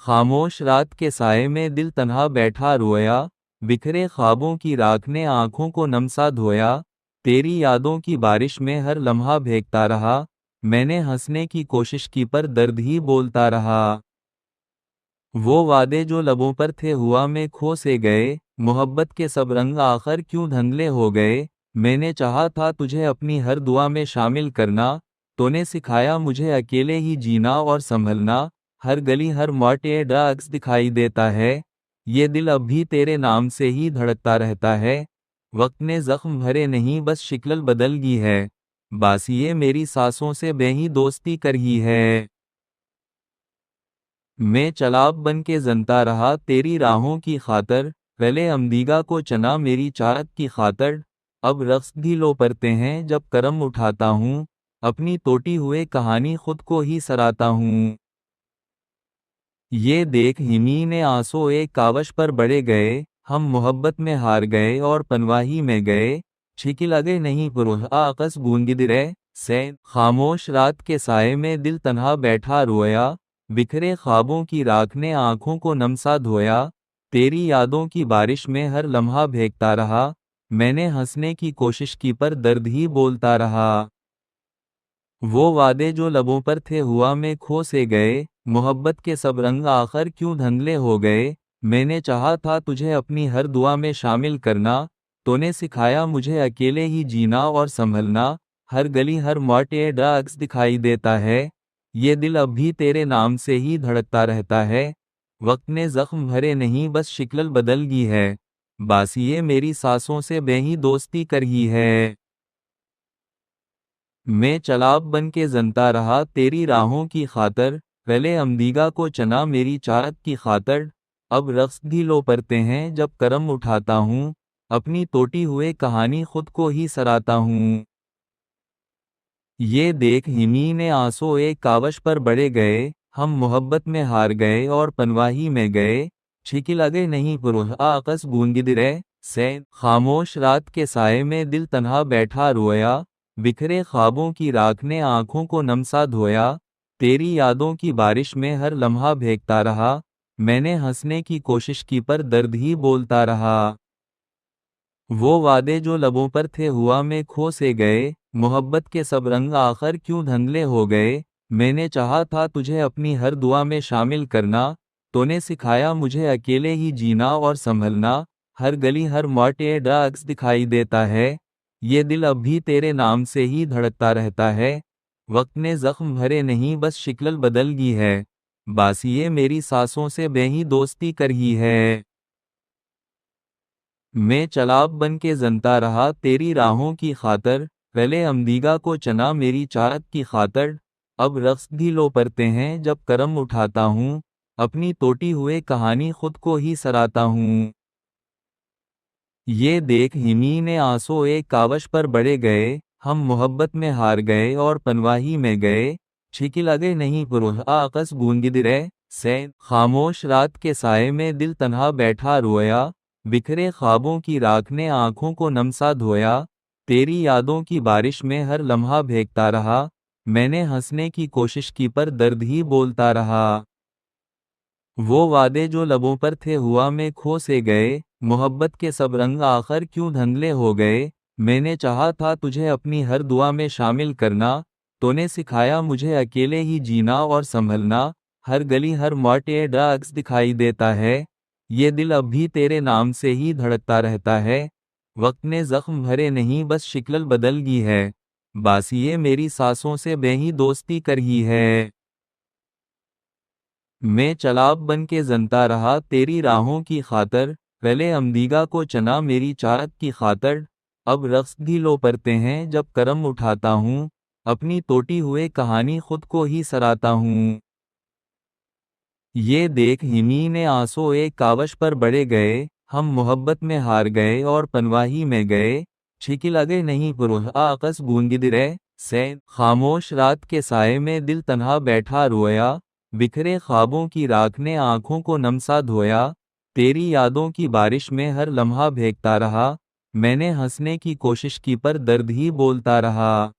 खामोश रात के साये में दिल तन्हा बैठा रोया, बिखरे ख्वाबों की राख ने आंखों को नमसा धोया। तेरी यादों की बारिश में हर लम्हा भीगता रहा, मैंने हंसने की कोशिश की पर दर्द ही बोलता रहा। वो वादे जो लबों पर थे हुआ में खो से गए, मोहब्बत के सब रंग आखिर क्यों धुंधले हो गए। मैंने चाहा था तुझे अपनी हर दुआ में शामिल करना, तूने सिखाया मुझे अकेले ही जीना और संभलना। हर गली हर मोड़ ये ड्रग्स दिखाई देता है, ये दिल अब भी तेरे नाम से ही धड़कता रहता है। वक्त ने जख्म भरे नहीं बस शिक्ल बदल गई है, बासिए मेरी सांसों से बेही दोस्ती कर ही है। मैं चलाब बन के जनता रहा तेरी राहों की खातर, गले अमदीगा को चना मेरी चाहत की खातर। अब रक्स भी लो पड़ते हैं जब करम उठाता हूँ, अपनी टूटी हुए कहानी खुद को ही सराता हूँ। ये देख हिमी ने आंसू एक कावश पर बढ़े गए, हम मोहब्बत में हार गए और पनवाही में गए। छिकी लगे नहीं पुरुष आकस गूंगिदरे से खामोश रात के साये में दिल तन्हा बैठा रोया, बिखरे ख्वाबों की राख ने आंखों को नमसा धोया। तेरी यादों की बारिश में हर लम्हा भीगता रहा, मैंने हंसने की कोशिश की पर दर्द ही बोलता रहा। वो वादे जो लबों पर थे हुआ में खो से गए, मोहब्बत के सब रंग आखिर क्यों धुंधले हो गए। मैंने चाहा था तुझे अपनी हर दुआ में शामिल करना, तूने सिखाया मुझे अकेले ही जीना और संभलना। हर गली हर मोड़ ये ड्रग्स दिखाई देता है, ये दिल अब भी तेरे नाम से ही धड़कता रहता है। वक्त ने जख्म भरे नहीं बस शिक्ल बदल गई है, बासिए मेरी सांसों से बेही दोस्ती कर ही है। मैं चलाब बन के जनता रहा तेरी राहों की खातर, गले अमदीगा को चना मेरी चाहत की खातर। अब रक्स भी लो पड़ते हैं जब करम उठाता हूँ, अपनी टूटी हुए कहानी खुद को ही सराता हूँ। ये देख हिमी ने आंसू एक कावश पर बढ़े गए, हम मोहब्बत में हार गए और पनवाही में गए। छिकी लगे नहीं पुरुष आकस गूंगिदरे से खामोश रात के साये में दिल तन्हा बैठा रोया, बिखरे ख्वाबों की राख ने आंखों को नमसा धोया। तेरी यादों की बारिश में हर लम्हा भीगता रहा, मैंने हंसने की कोशिश की पर दर्द ही बोलता रहा। वो वादे जो लबों पर थे हुआ में खो से गए, मोहब्बत के सब रंग आखिर क्यों धुंधले हो गए। मैंने चाहा था तुझे अपनी हर दुआ में शामिल करना, तूने सिखाया मुझे अकेले ही जीना और संभलना। हर गली हर मोड़ ये ड्रग्स दिखाई देता है, ये दिल अब भी तेरे नाम से ही धड़कता रहता है। वक्त ने जख्म भरे नहीं बस शिक्ल बदल गई है, बासिए मेरी सांसों से बेही दोस्ती कर ही है। मैं चलाब बन के जनता रहा तेरी राहों की खातर, गले अमदीगा को चना मेरी चाहत की खातर। अब रक्स भी लो पड़ते हैं जब करम उठाता हूँ, अपनी टूटी हुए कहानी खुद को ही सराता हूँ। ये देख हिमी ने आंसू एक कावश पर बढ़े गए, हम मोहब्बत में हार गए और पनवाही में गए। छिकी लगे नहीं पुरुष आकस गूंगिदरे से खामोश रात के साये में दिल तन्हा बैठा रोया, बिखरे ख्वाबों की राख ने आंखों को नमसा धोया। तेरी यादों की बारिश में हर लम्हा भीगता रहा, मैंने हंसने की कोशिश की पर दर्द ही बोलता रहा। वो वादे जो लबों पर थे हुआ में खो से गए, मोहब्बत के सब रंग आखिर क्यों धुंधले हो गए। मैंने चाहा था तुझे अपनी हर दुआ में शामिल करना, तूने सिखाया मुझे अकेले ही जीना और संभलना। हर गली हर मोड़ ये ड्रग्स दिखाई देता है, ये दिल अब भी तेरे नाम से ही धड़कता रहता है। वक्त ने जख्म भरे नहीं बस शिक्ल बदल गई है, बासिए मेरी सांसों से बेही दोस्ती कर ही है। मैं चलाब बन के जनता रहा तेरी राहों की खातर, गले अमदीगा को चना मेरी चाहत की खातर। अब रक्स भी लो पड़ते हैं जब करम उठाता हूँ, अपनी टूटी हुए कहानी खुद को ही सराता हूँ। ये देख हिमी ने आंसू एक कावश पर बढ़े गए, हम मोहब्बत में हार गए और पनवाही में गए। छिकी लगे नहीं पुरुष आकस गूंगिदरे से खामोश रात के साये में दिल तन्हा बैठा रोया, बिखरे ख्वाबों की राख ने आंखों को नमसा धोया। तेरी यादों की बारिश में हर लम्हा भीगता रहा, मैंने हंसने की कोशिश की पर दर्द ही बोलता रहा।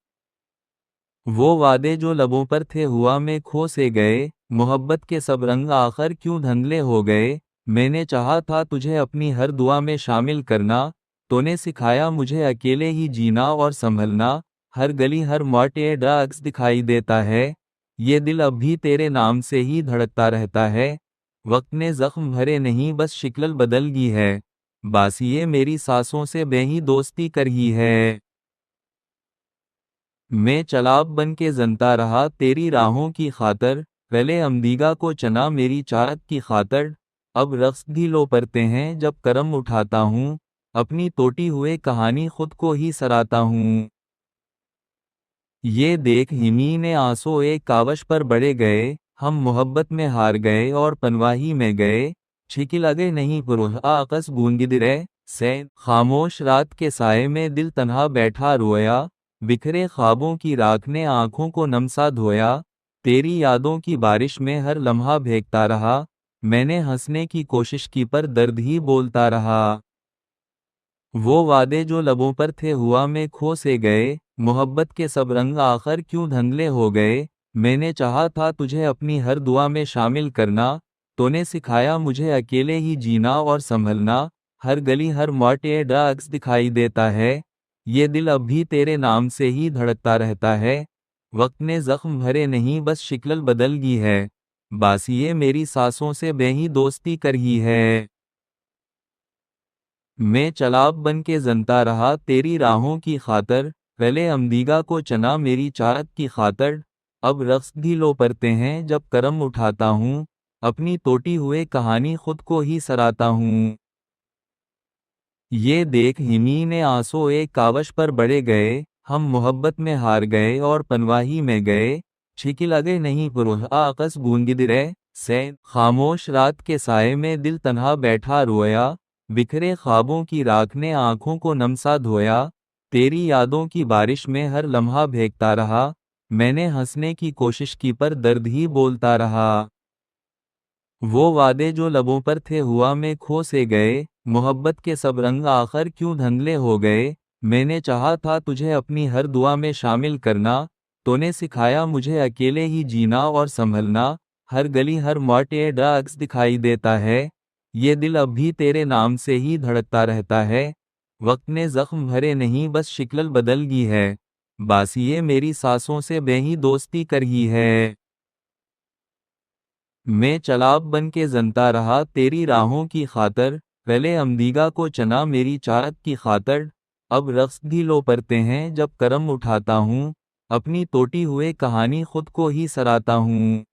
वो वादे जो लबों पर थे हुआ में खो से गए, मोहब्बत के सब रंग आखिर क्यों धुंधले हो गए। मैंने चाहा था तुझे अपनी हर दुआ में शामिल करना, तूने सिखाया मुझे अकेले ही जीना और संभलना। हर गली हर मोड़ ये ड्रग्स दिखाई देता है, ये दिल अब भी तेरे नाम से ही धड़कता रहता है। वक्त ने जख्म भरे नहीं बस शिक्ल बदल गई है, बासिए मेरी सांसों से बेही दोस्ती कर ही है। मैं चलाब बन के जनता रहा तेरी राहों की खातर, पहले अमदीगा को चना मेरी चाहत की खातर। अब रक्स भी लो पड़ते हैं जब करम उठाता हूँ, अपनी टूटी हुए कहानी खुद को ही सराता हूँ। ये देख हिमी ने आंसू एक कावश पर बढ़े गए, हम मोहब्बत में हार गए और पनवाही में गए। छिकी लगे नहीं पुरुष आकस गूंगिदरे से, खामोश रात के साए में दिल तन्हा बैठा रोया। बिखरे ख्वाबों की राख ने आंखों को नमसा धोया, तेरी यादों की बारिश में हर लम्हा भीगता रहा। मैंने हंसने की कोशिश की पर दर्द ही बोलता रहा। वो वादे जो लबों पर थे हुआ में खो से गए, मोहब्बत के सब रंग आखिर क्यों धुंधले हो गए। मैंने चाहा था तुझे अपनी हर दुआ में शामिल करना, तूने सिखाया मुझे अकेले ही जीना और संभलना। हर गली हर मोड़ ये ड्रग्स दिखाई देता है, ये दिल अब भी तेरे नाम से ही धड़कता रहता है। वक्त ने जख्म भरे नहीं बस शिक्ल बदल गई है, बासिए मेरी सांसों से बेही दोस्ती कर ही है। मैं चलाब बन के जनता रहा तेरी राहों की खातर, पहले अमदीगा को चना मेरी चाहत की खातर। अब रक्स भी लो पड़ते हैं जब करम उठाता हूँ, अपनी टूटी हुए कहानी खुद को ही सराता हूँ। ये देख हिमी ने आंसू एक कावश पर बढ़े गए, हम मोहब्बत में हार गए और पनवाही में गए। छिकी लगे नहीं पुरुष आकस गूंगिदरे से, खामोश रात के साए में दिल तन्हा बैठा रोया। बिखरे ख्वाबों की राख ने आंखों को नमसा धोया, तेरी यादों की बारिश में हर लम्हा भीगता रहा। मैंने हंसने की कोशिश की पर दर्द ही बोलता रहा। वो वादे जो लबों पर थे हुआ में खो से गए, मोहब्बत के सब रंग आखिर क्यों धुंधले हो गए। मैंने चाहा था तुझे अपनी हर दुआ में शामिल करना, तूने सिखाया मुझे अकेले ही जीना और संभलना। हर गली हर मोड़ ये ड्रग्स दिखाई देता है, ये दिल अब भी तेरे नाम से ही धड़कता रहता है। वक्त ने जख्म भरे नहीं बस शिक्ल बदल गई है, बासिए मेरी सांसों से बेही दोस्ती कर ही है। मैं चलाब बन के जनता रहा तेरी राहों की खातर, पहले अमदीगा को चना मेरी चाहत की खातर। अब रक्स भी लो पड़ते हैं जब करम उठाता हूँ, अपनी टूटी हुए कहानी खुद को ही सराता हूँ।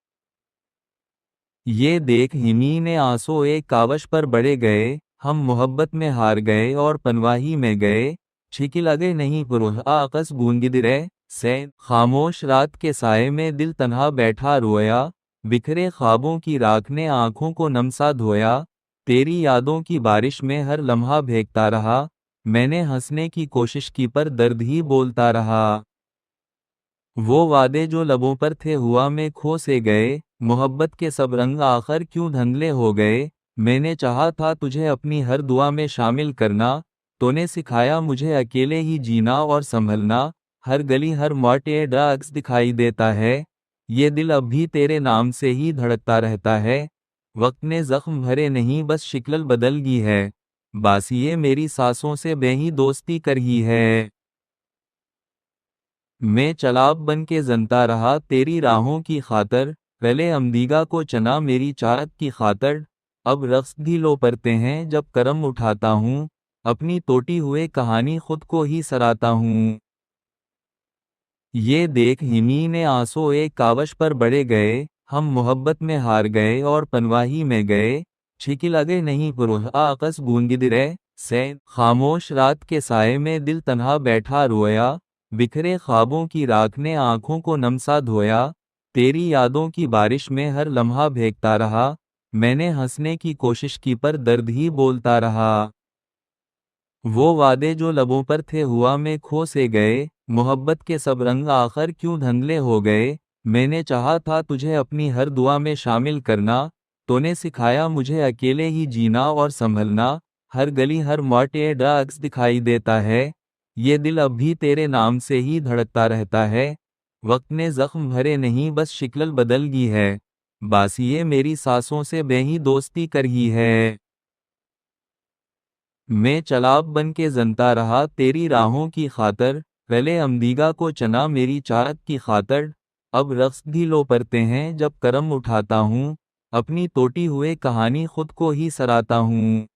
ये देख हिमी ने आंसू एक कावश पर बढ़े गए, हम मोहब्बत में हार गए और पनवाही में गए। छिकी लगे नहीं पुरुष आकस गूंगिदरे से, खामोश रात के साए में दिल तन्हा बैठा रोया। बिखरे ख्वाबों की राख ने आंखों को नमसा धोया, तेरी यादों की बारिश में हर लम्हा भीगता रहा। मैंने हंसने की कोशिश की पर दर्द ही बोलता रहा। वो वादे जो लबों पर थे हुआ में खो से गए, मोहब्बत के सब रंग आखिर क्यों धुंधले हो गए। मैंने चाहा था तुझे अपनी हर दुआ में शामिल करना, तूने सिखाया मुझे अकेले ही जीना और संभलना। हर गली हर मोड़ ये ड्रग्स दिखाई देता है, ये दिल अब भी तेरे नाम से ही धड़कता रहता है। वक्त ने जख्म भरे नहीं बस शिक्ल बदल गई है, बासिए मेरी सांसों से बेही दोस्ती कर ही है। मैं चलाब बन के जनता रहा तेरी राहों की खातर, पहले अमदीगा को चना मेरी चाहत की खातर। अब रक्स भी लो पड़ते हैं जब करम उठाता हूँ, अपनी टूटी हुए कहानी खुद को ही सराता हूँ। ये देख हिमी ने आंसू एक कावश पर बढ़े गए, हम मोहब्बत में हार गए और पनवाही में गए। छिकी लगे नहीं पुरुष आकस गूंगिदरे से, खामोश रात के साए में दिल तन्हा बैठा रोया। बिखरे ख्वाबों की राख ने आंखों को नमसा धोया, तेरी यादों की बारिश में हर लम्हा भीगता रहा। मैंने हंसने की कोशिश की पर दर्द ही बोलता रहा। वो वादे जो लबों पर थे हुआ में खो से गए, मोहब्बत के सब रंग आखिर क्यों धुंधले हो गए। मैंने चाहा था तुझे अपनी हर दुआ में शामिल करना, तूने सिखाया मुझे अकेले ही जीना और संभलना। हर गली हर मोड़ ये ड्रग्स दिखाई देता है, ये दिल अब भी तेरे नाम से ही धड़कता रहता है। वक्त ने जख्म भरे नहीं बस शिक्ल बदल गई है, बासिए मेरी सांसों से बेही दोस्ती कर ही है। मैं चलाब बन के जनता रहा तेरी राहों की खातर, पहले अमदीगा को चना मेरी चाहत की खातर। अब रक्स भी लो पड़ते हैं जब करम उठाता हूँ, अपनी टूटी हुए कहानी खुद को ही सराता हूँ।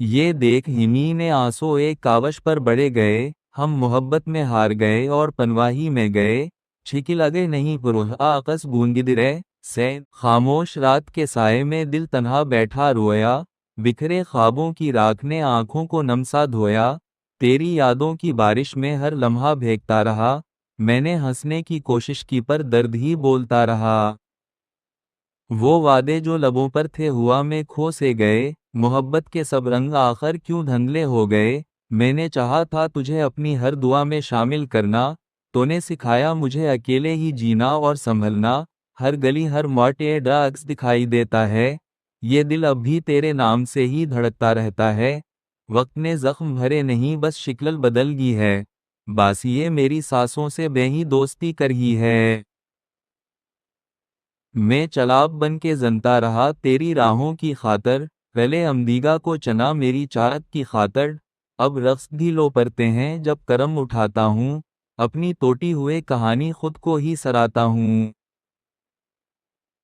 ये देख हिमी ने आंसू एक कावश पर बढ़े गए, हम मोहब्बत में हार गए और पनवाही में गए। छिकी लगे नहीं पुरुष आकस गूंगिदरे से खामोश रात के साए में दिल तन्हा बैठा रोया, बिखरे ख्वाबों की राख ने आंखों को नमसा धोया। तेरी यादों की बारिश में हर लम्हा भीगता रहा, मैंने हंसने की कोशिश की पर दर्द ही बोलता रहा। वो वादे जो लबों पर थे हुआ में खो से गए, मोहब्बत के सब रंग आखिर क्यों धुंधले हो गए। मैंने चाहा था तुझे अपनी हर दुआ में शामिल करना, तूने सिखाया मुझे अकेले ही जीना और संभलना। हर गली हर मोड़ ये ड्रग्स दिखाई देता है, ये दिल अब भी तेरे नाम से ही धड़कता रहता है। वक्त ने जख्म भरे नहीं बस शिक्ल बदल गई है, बासिए मेरी सांसों से बेही दोस्ती कर ही है। मैं चलाब बन के जनता रहा तेरी राहों की खातर, पहले अमदीगा को चना मेरी चाहत की खातर। अब रक्स भी लो पड़ते हैं जब करम उठाता हूँ, अपनी टूटी हुए कहानी खुद को ही सराता हूँ।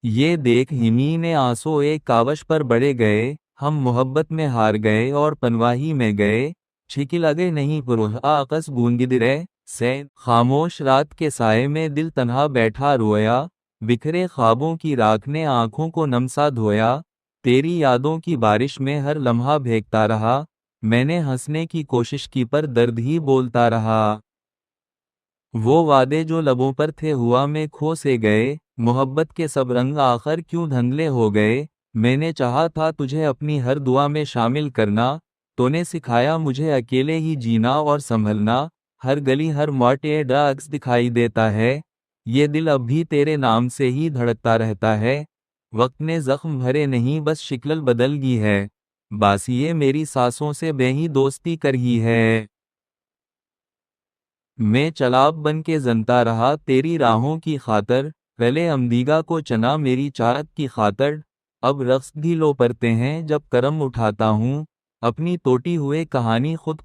ये देख हिमी ने आंसू एक कावश पर बढ़े गए, हम मोहब्बत में हार गए और पनवाही में गए। छिकी लगे नहीं पुरुष आकस गूंगिदरे से खामोश रात के साए में दिल तन्हा बैठा रोया, बिखरे ख्वाबों की राख ने आंखों को नमसा धोया। तेरी यादों की बारिश में हर लम्हा भीगता रहा, मैंने हंसने की कोशिश की पर दर्द ही बोलता रहा। वो वादे जो लबों पर थे हुआ में खो से गए, मोहब्बत के सब रंग आखिर क्यों धुंधले हो गए। मैंने चाहा था तुझे अपनी हर दुआ में शामिल करना, तूने सिखाया मुझे अकेले ही जीना और संभलना। हर गली हर मोड़ ये ड्रग्स दिखाई देता है, ये दिल अब भी तेरे नाम से ही धड़कता रहता है। वक्त ने जख्म भरे नहीं बस शिक्ल बदल गई है, बासिए मेरी सांसों से बेही दोस्ती कर ही है। मैं चलाब बन के जनता रहा तेरी राहों की खातर, पहले अमदीगा को चना मेरी चाहत की खातर। अब रक्स भी लो पड़ते हैं जब करम उठाता हूँ, अपनी टूटी हुए कहानी खुद